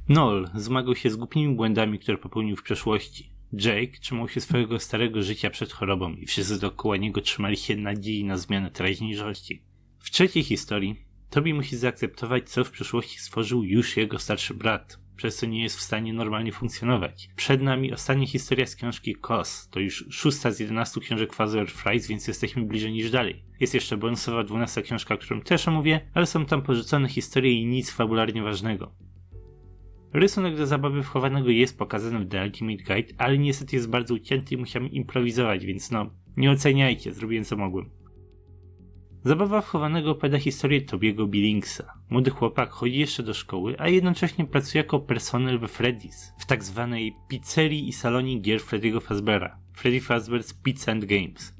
Noel zmagał się z głupimi błędami, które popełnił w przeszłości. Jake trzymał się swojego starego życia przed chorobą i wszyscy dookoła niego trzymali się nadziei na zmianę teraźniejszości. W trzeciej historii Toby musi zaakceptować, co w przeszłości stworzył już jego starszy brat, przez co nie jest w stanie normalnie funkcjonować. Przed nami ostatnia historia z książki Kos. To już 6 z 11 książek Father Fries, więc jesteśmy bliżej niż dalej. Jest jeszcze bonusowa 12 książka, którą też omówię, ale są tam porzucone historie i nic fabularnie ważnego. Rysunek do zabawy wchowanego jest pokazany w The Ultimate Guide, ale niestety jest bardzo ucięty i musiałem improwizować, więc nie oceniajcie, zrobiłem co mogłem. Zabawa wchowanego opowiada historię Tobiego Billingsa. Młody chłopak chodzi jeszcze do szkoły, a jednocześnie pracuje jako personel we Freddy's, w tak zwanej pizzerii i salonie gier Freddy'ego Fazbeara, Freddy Fazbear's Pizza and Games.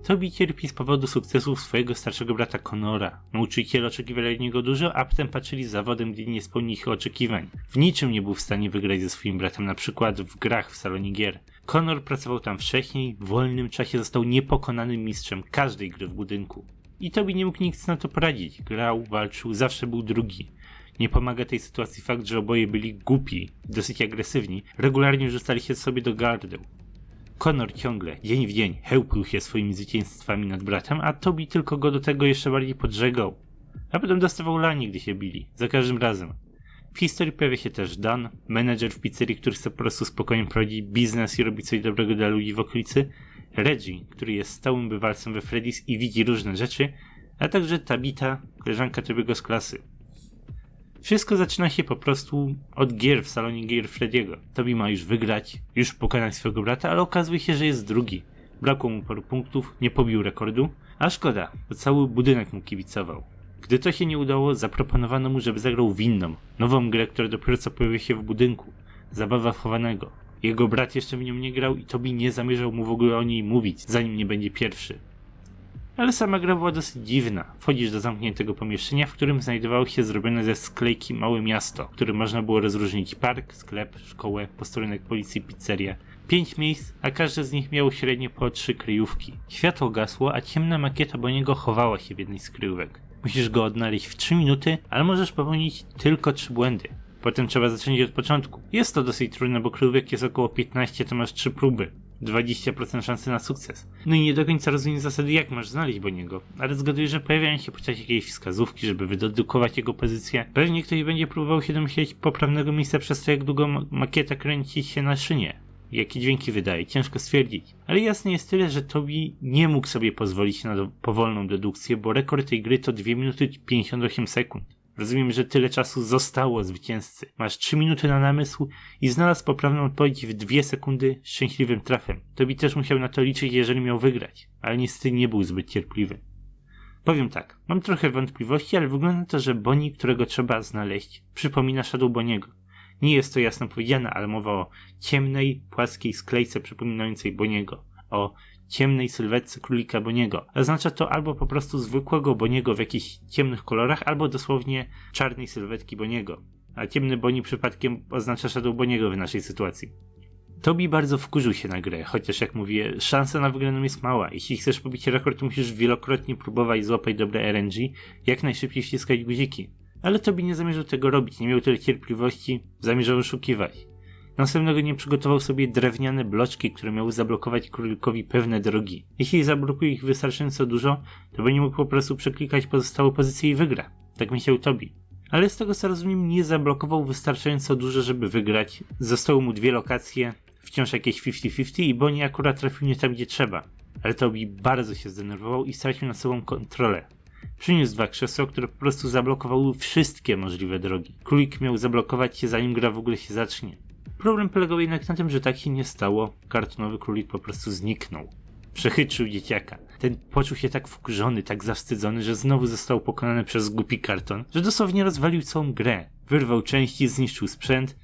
Toby cierpi z powodu sukcesów swojego starszego brata Connora. Nauczyciele oczekiwali od niego dużo, a potem patrzyli z zawodem, gdy nie spełni ich oczekiwań. W niczym nie był w stanie wygrać ze swoim bratem, na przykład w grach w salonie gier. Connor pracował tam wcześniej, w wolnym czasie został niepokonanym mistrzem każdej gry w budynku. I Toby nie mógł nic na to poradzić. Grał, walczył, zawsze był drugi. Nie pomaga tej sytuacji fakt, że oboje byli głupi, dosyć agresywni, regularnie rzucali się sobie do gardeł. Connor ciągle, dzień w dzień, chełpił się swoimi zwycięstwami nad bratem, a Toby tylko go do tego jeszcze bardziej podżegał. A potem dostawał lanie, gdy się bili, za każdym razem. W historii pojawia się też Dan, menedżer w pizzerii, który chce po prostu spokojnie prowadzić biznes i robić coś dobrego dla ludzi w okolicy, Reggie, który jest stałym bywalcem we Freddy's i widzi różne rzeczy, a także Tabitha, koleżanka Toby'ego z klasy. Wszystko zaczyna się po prostu od gier w salonie gier Freddy'ego. Toby ma już wygrać, już pokonać swojego brata, ale okazuje się, że jest drugi. Brakło mu paru punktów, nie pobił rekordu, a szkoda, bo cały budynek mu kibicował. Gdy to się nie udało, zaproponowano mu, żeby zagrał w inną, nową grę, która dopiero co pojawi się w budynku. Zabawa wchowanego. Jego brat jeszcze w nią nie grał i Toby nie zamierzał mu w ogóle o niej mówić, zanim nie będzie pierwszy. Ale sama gra była dosyć dziwna. Wchodzisz do zamkniętego pomieszczenia, w którym znajdowało się zrobione ze sklejki małe miasto, w którym można było rozróżnić park, sklep, szkołę, posterunek policji, pizzerię. 5 miejsc, a każde z nich miało średnio po 3 kryjówki. Światło gasło, a ciemna makieta Boniego chowała się w jednej z kryjówek. Musisz go odnaleźć w 3 minuty, ale możesz popełnić tylko 3 błędy. Potem trzeba zacząć od początku. Jest to dosyć trudne, bo kryjówek jest około 15, to masz 3 próby. 20% szansy na sukces. No i nie do końca rozumiem zasady, jak masz znaleźć Boniego, ale zgaduję, że pojawiają się podczas jakiejś wskazówki, żeby wydedukować jego pozycję. Pewnie ktoś będzie próbował się domyśleć poprawnego miejsca przez to, jak długo makieta kręci się na szynie. Jakie dźwięki wydaje, ciężko stwierdzić. Ale jasne jest tyle, że Toby nie mógł sobie pozwolić na powolną dedukcję, bo rekord tej gry to 2 minuty 58 sekund. Rozumiem, że tyle czasu zostało zwycięzcy. Masz 3 minuty na namysł i znalazł poprawną odpowiedź w 2 sekundy szczęśliwym trafem. Toby też musiał na to liczyć, jeżeli miał wygrać, ale niestety nie był zbyt cierpliwy. Powiem tak, mam trochę wątpliwości, ale wygląda na to, że Bonnie, którego trzeba znaleźć, przypomina Shadow Bonniego. Nie jest to jasno powiedziane, ale mowa o ciemnej, płaskiej sklejce przypominającej Bonniego, o ciemnej sylwetce królika Bonniego. Oznacza to albo po prostu zwykłego Bonniego w jakichś ciemnych kolorach, albo dosłownie czarnej sylwetki Bonniego. A ciemny Bonnie przypadkiem oznacza Shadow Bonniego w naszej sytuacji. Toby bardzo wkurzył się na grę, chociaż jak mówię, szansa na wygraną jest mała. Jeśli chcesz pobić rekord, to musisz wielokrotnie próbować złapać dobre RNG, jak najszybciej ściskać guziki. Ale Toby nie zamierzał tego robić, nie miał tyle cierpliwości, zamierzał oszukiwać. Następnego dnia przygotował sobie drewniane bloczki, które miały zablokować królikowi pewne drogi. Jeśli zablokuje ich wystarczająco dużo, to będzie mógł po prostu przeklikać pozostałe pozycje i wygra. Tak myślał Toby. Ale z tego co rozumiem, nie zablokował wystarczająco dużo, żeby wygrać. Zostały mu 2 lokacje, wciąż jakieś 50-50 i Bonnie akurat trafił nie tam, gdzie trzeba. Ale Toby bardzo się zdenerwował i stracił nad sobą kontrolę. Przyniósł 2 krzesła, które po prostu zablokowały wszystkie możliwe drogi. Królik miał zablokować się, zanim gra w ogóle się zacznie. Problem polegał jednak na tym, że tak się nie stało. Kartonowy królik po prostu zniknął. Przechytrzył dzieciaka. Ten poczuł się tak wkurzony, tak zawstydzony, że znowu został pokonany przez głupi karton, że dosłownie rozwalił całą grę. Wyrwał części, zniszczył sprzęt,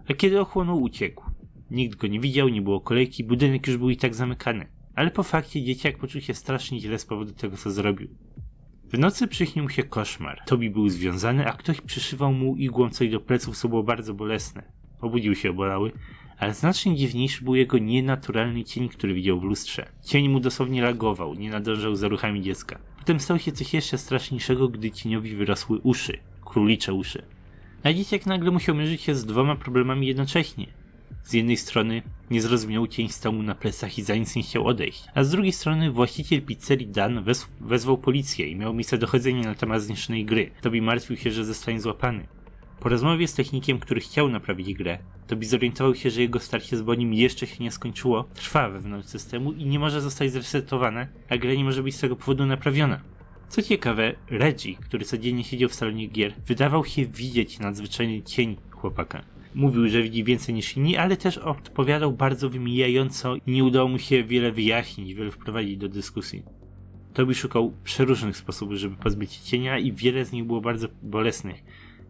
a kiedy ochłonął, uciekł. Nikt go nie widział, nie było kolejki, budynek już był i tak zamykany. Ale po fakcie dzieciak poczuł się strasznie źle z powodu tego, co zrobił. W nocy przyśnił mu się koszmar. Toby był związany, a ktoś przyszywał mu igłą coś do pleców, co było bardzo bolesne. Obudził się obolały, ale znacznie dziwniejszy był jego nienaturalny cień, który widział w lustrze. Cień mu dosłownie lagował, nie nadążał za ruchami dziecka. Potem stało się coś jeszcze straszniejszego, gdy cieniowi wyrosły uszy. Królicze uszy. A dzieciak nagle musiał mierzyć się z dwoma problemami jednocześnie. Z jednej strony niezrozumiały cień stał mu na plecach i za nic nie chciał odejść, a z drugiej strony właściciel pizzerii Dan wezwał policję i miało miejsce dochodzenie na temat zniszczonej gry. Tobi martwił się, że zostanie złapany. Po rozmowie z technikiem, który chciał naprawić grę, Tobi zorientował się, że jego starcie z Bonnim jeszcze się nie skończyło, trwa wewnątrz systemu i nie może zostać zresetowane, a gra nie może być z tego powodu naprawiona. Co ciekawe, Reggie, który codziennie siedział w salonie gier, wydawał się widzieć nadzwyczajny cień chłopaka. Mówił, że widzi więcej niż inni, ale też odpowiadał bardzo wymijająco i nie udało mu się wiele wyjaśnić, wiele wprowadzić do dyskusji. Tobi szukał przeróżnych sposobów, żeby pozbyć się cienia i wiele z nich było bardzo bolesnych.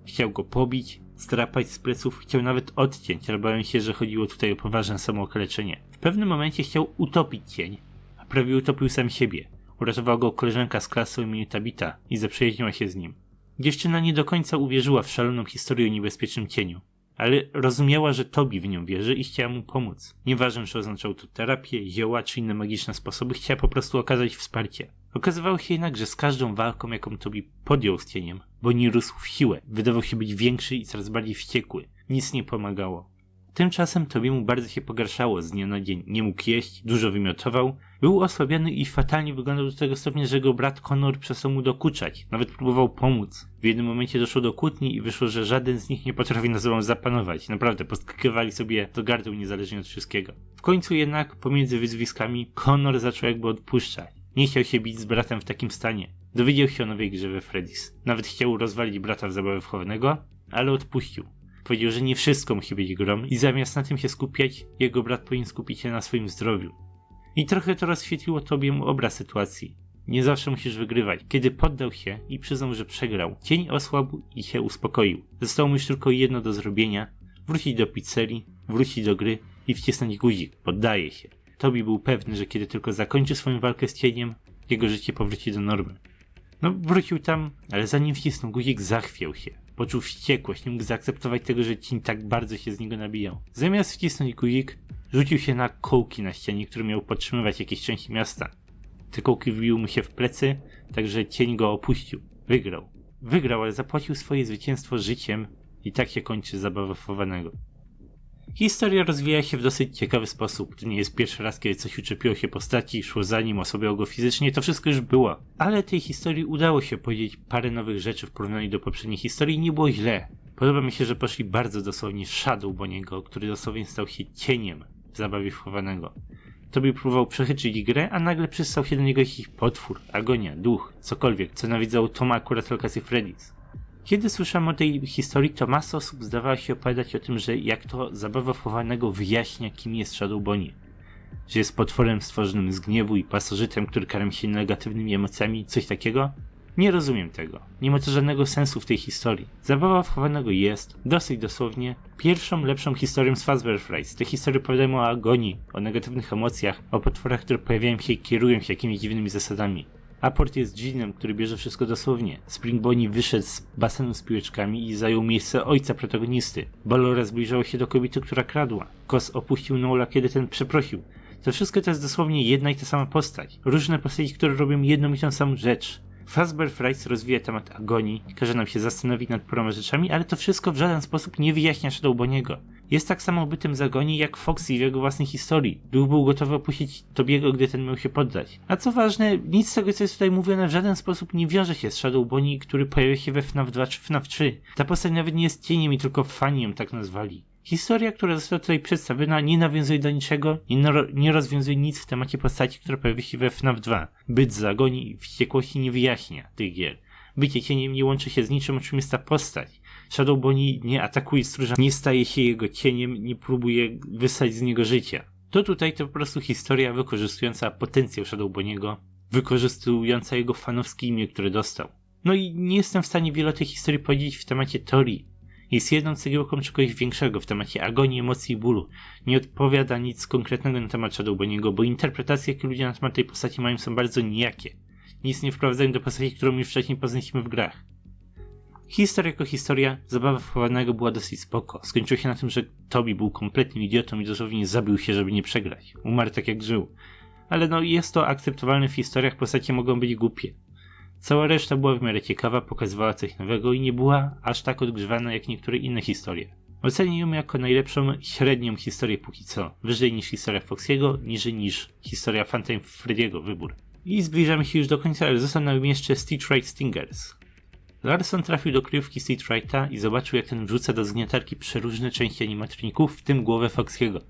Chciał go pobić, zdrapać z pleców, chciał nawet odciąć, ale bałem się, że chodziło tutaj o poważne samookaleczenie. W pewnym momencie chciał utopić cień, a prawie utopił sam siebie. Uratowała go koleżanka z klasy o imieniu Tabita i zaprzyjaźniła się z nim. Dziewczyna nie do końca uwierzyła w szaloną historię o niebezpiecznym cieniu, ale rozumiała, że Tobi w nią wierzy i chciała mu pomóc. Nieważne, czy oznaczało to terapię, zioła czy inne magiczne sposoby, chciała po prostu okazać wsparcie. Okazywało się jednak, że z każdą walką, jaką Tobi podjął z cieniem, Bonnie rósł w siłę, wydawał się być większy i coraz bardziej wściekły. Nic nie pomagało. Tymczasem Tobiemu bardzo się pogarszało z dnia na dzień. Nie mógł jeść, dużo wymiotował, był osłabiony i fatalnie wyglądał do tego stopnia, że jego brat Connor przestał mu dokuczać. Nawet próbował pomóc. W jednym momencie doszło do kłótni i wyszło, że żaden z nich nie potrafi nad sobą zapanować. Naprawdę, podskakiwali sobie do gardła niezależnie od wszystkiego. W końcu jednak, pomiędzy wyzwiskami, Connor zaczął jakby odpuszczać. Nie chciał się bić z bratem w takim stanie. Dowiedział się o nowej grze we Freddy's. Nawet chciał rozwalić brata w zabawę wchowanego, ale odpuścił. Powiedział, że nie wszystko musi być grą i zamiast na tym się skupiać, jego brat powinien skupić się na swoim zdrowiu. I trochę to rozświetliło Tobiemu obraz sytuacji. Nie zawsze musisz wygrywać. Kiedy poddał się i przyznał, że przegrał, cień osłabł i się uspokoił. Zostało mu już tylko jedno do zrobienia. Wrócić do pizzerii, wrócić do gry i wcisnąć guzik. Poddaje się. Tobi był pewny, że kiedy tylko zakończy swoją walkę z cieniem, jego życie powróci do normy. No, wrócił tam, ale zanim wcisnął guzik, zachwiał się. Poczuł wściekłość, nie mógł zaakceptować tego, że cień tak bardzo się z niego nabijał. Zamiast wcisnąć guzik, rzucił się na kołki na ścianie, które miał podtrzymywać jakieś części miasta. Te kołki wbiły mu się w plecy, także cień go opuścił. Wygrał. Wygrał, ale zapłacił swoje zwycięstwo życiem i tak się kończy zabawa chowanego. Historia rozwija się w dosyć ciekawy sposób. To nie jest pierwszy raz, kiedy coś uczepiło się postaci, szło za nim, osłabiało go fizycznie, to wszystko już było. Ale tej historii udało się powiedzieć parę nowych rzeczy w porównaniu do poprzedniej historii i nie było źle. Podoba mi się, że poszli bardzo dosłownie Shadow Bonniego, który dosłownie stał się cieniem w zabawie wchowanego. Tobi próbował przechytrzyć grę, a nagle przystał się do niego jakiś potwór, agonia, duch, cokolwiek, co nawiedzało Toma akurat w lokacji Freddy's. Kiedy słyszałem o tej historii, to masa osób zdawała się opowiadać o tym, że jak to zabawa wchowanego wyjaśnia, kim jest Shadow Bonnie. Że jest potworem stworzonym z gniewu i pasożytem, który karmi się negatywnymi emocjami, coś takiego? Nie rozumiem tego. Nie ma to żadnego sensu w tej historii. Zabawa wchowanego jest, dosyć dosłownie, pierwszą lepszą historią z Fazbear Frights. Te historie opowiadają o agonii, o negatywnych emocjach, o potworach, które pojawiają się i kierują się jakimiś dziwnymi zasadami. Aport jest dżinem, który bierze wszystko dosłownie. Spring Bonnie wyszedł z basenu z piłeczkami i zajął miejsce ojca protagonisty. Ballora zbliżała się do kobiety, która kradła. Kos opuścił Nola, kiedy ten przeprosił. To wszystko to jest dosłownie jedna i ta sama postać. Różne postaci, które robią jedną i tą samą rzecz. Fazbear Frights rozwija temat agonii, każe nam się zastanowić nad paroma rzeczami, ale to wszystko w żaden sposób nie wyjaśnia Shadow Bonniego. Jest tak samo bytem z agonii jak Foxy w jego własnej historii. Był gotowy opuścić Tobiego, gdy ten miał się poddać. A co ważne, nic z tego, co jest tutaj mówione, w żaden sposób nie wiąże się z Shadow Bonnie, który pojawia się we FNAF 2 czy FNAF 3. Ta postać nawet nie jest cieniem i tylko fani ją tak nazwali. Historia, która została tutaj przedstawiona, nie nawiązuje do niczego, nie rozwiązuje nic w temacie postaci, która pojawia się we FNAF 2. Byt z agonii i wściekłości nie wyjaśnia tych gier. Bycie cieniem nie łączy się z niczym, o czym jest ta postać. Shadow Bonnie nie atakuje stróża, nie staje się jego cieniem, nie próbuje wysać z niego życia. To tutaj to po prostu historia wykorzystująca potencjał Shadow Bonniego, wykorzystująca jego fanowskie imię, które dostał. No i nie jestem w stanie wiele o tej historii powiedzieć w temacie teorii. Jest jedną cegiełką czegoś większego w temacie agonii, emocji i bólu. Nie odpowiada nic konkretnego na temat Shadow Bonniego, bo interpretacje, jakie ludzie na temat tej postaci mają, są bardzo nijakie. Nic nie wprowadzają do postaci, którą już wcześniej poznaliśmy w grach. Historia jako historia, zabawa wchowanego była dosyć spoko. Skończyło się na tym, że Tobi był kompletnym idiotą i dosłownie zabił się, żeby nie przegrać. Umarł tak jak żył. Ale no jest to akceptowalne w historiach, postacie mogą być głupie. Cała reszta była w miarę ciekawa, pokazywała coś nowego i nie była aż tak odgrzewana jak niektóre inne historie. Ocenię ją jako najlepszą średnią historię póki co. Wyżej niż historia Foxiego, niżej niż historia Phantom Freddy'ego, wybór. I zbliżamy się już do końca, ale został nam jeszcze Stitch Right Stingers. Larson trafił do kryjówki Stitch Righta i zobaczył, jak ten wrzuca do zgniatarki przeróżne części animatroników, w tym głowę Foxiego.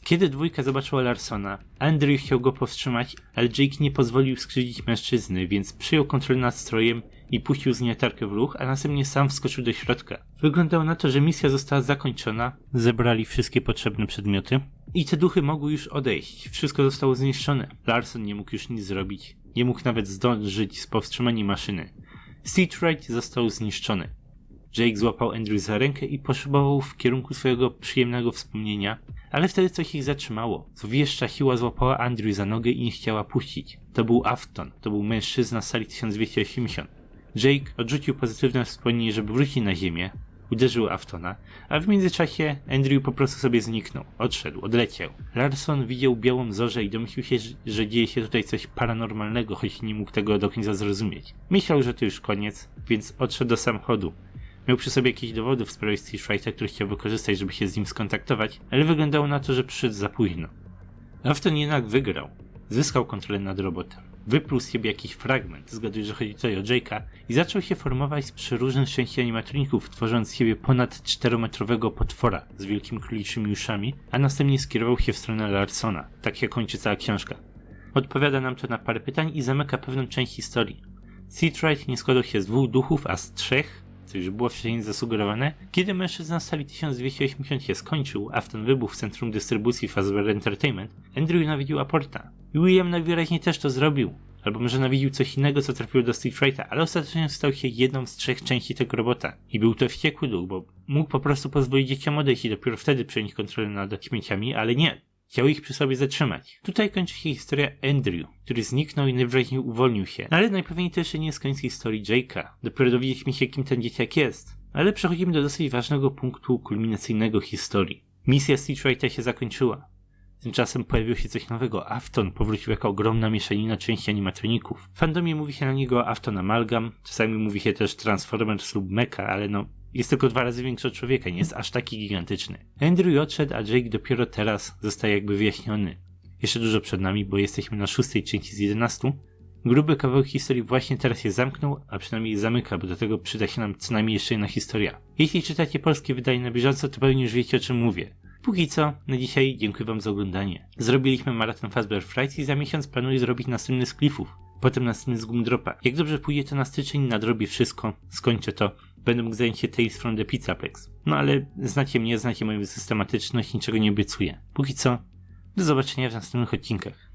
Kiedy dwójka zobaczyła Larsona, Andrew chciał go powstrzymać, ale Jake nie pozwolił skrzywdzić mężczyzny, więc przyjął kontrolę nad strojem i puścił zgniatarkę w ruch, a następnie sam wskoczył do środka. Wyglądało na to, że misja została zakończona, zebrali wszystkie potrzebne przedmioty i te duchy mogły już odejść. Wszystko zostało zniszczone. Larson nie mógł już nic zrobić. Nie mógł nawet zdążyć z powstrzymaniem maszyny. Stitch Right został zniszczony. Jake złapał Andrew za rękę i poszybował w kierunku swojego przyjemnego wspomnienia, ale wtedy coś ich zatrzymało. Zwieszcza siła złapała Andrew za nogę i nie chciała puścić. To był Afton, to był mężczyzna z sali 1280. Jake odrzucił pozytywne wspomnienie, żeby wrócić na ziemię, uderzył Aftona, a w międzyczasie Andrew po prostu sobie zniknął, odszedł, odleciał. Larson widział białą zorzę i domyślił się, że dzieje się tutaj coś paranormalnego, choć nie mógł tego do końca zrozumieć. Myślał, że to już koniec, więc odszedł do samochodu. Miał przy sobie jakieś dowody w sprawie Stitch Righta, który chciał wykorzystać, żeby się z nim skontaktować, ale wyglądało na to, że przyszedł za późno. Afton jednak wygrał. Zyskał kontrolę nad robotem. Wypluł z siebie jakiś fragment, zgaduję, że chodzi tutaj o Jake'a, i zaczął się formować z przeróżnych części animatroników, tworząc z siebie ponad 4-metrowego potwora z wielkimi króliczymi uszami, a następnie skierował się w stronę Larsona. Tak się kończy cała książka. Odpowiada nam to na parę pytań i zamyka pewną część historii. Stitch Right nie składał się z 2 duchów, a z 3, co już było wcześniej zasugerowane. Kiedy mężczyzna z sali 1280 się skończył, a w ten wybuch w centrum dystrybucji Fazbear Entertainment, Andrew nawiedził Apporta. I William najwyraźniej też to zrobił. Albo może nawiedził coś innego, co trafiło do Stitch Righta, ale ostatecznie stał się jedną z 3 części tego robota. I był to wściekły duch, bo mógł po prostu pozwolić dzieciom odejść i dopiero wtedy przejąć kontrolę nad śmieciami, ale nie. Chciał ich przy sobie zatrzymać. Tutaj kończy się historia Andrew, który zniknął i najwyraźniej uwolnił się. Ale najpewniej to jeszcze nie jest koniec historii Jake'a. Dopiero dowiedzieliśmy się, kim ten dzieciak jest. Ale przechodzimy do dosyć ważnego punktu kulminacyjnego historii. Misja Stitch Righta się zakończyła. Tymczasem pojawiło się coś nowego. Afton powrócił jako ogromna mieszanina części animatroników. W fandomie mówi się na niego Afton Amalgam, czasami mówi się też Transformers lub Mecha, ale jest tylko 2 razy większy od człowieka, nie jest aż taki gigantyczny. Andrew odszedł, a Jake dopiero teraz zostaje jakby wyjaśniony. Jeszcze dużo przed nami, bo jesteśmy na 6. części z 11. Gruby kawałek historii właśnie teraz się zamknął, a przynajmniej je zamyka, bo do tego przyda się nam co najmniej jeszcze jedna historia. Jeśli czytacie polskie wydanie na bieżąco, to pewnie już wiecie, o czym mówię. Póki co, na dzisiaj dziękuję wam za oglądanie. Zrobiliśmy maraton Fazbear Fright i za miesiąc planuję zrobić następny z Cliffów. Potem następny z Gumdropa. Jak dobrze pójdzie to na styczeń, nadrobię wszystko, skończę to. Będę mógł zająć się Tales from the Pizzaplex. No ale znacie mnie, znacie moją systematyczność, niczego nie obiecuję. Póki co, do zobaczenia w następnych odcinkach.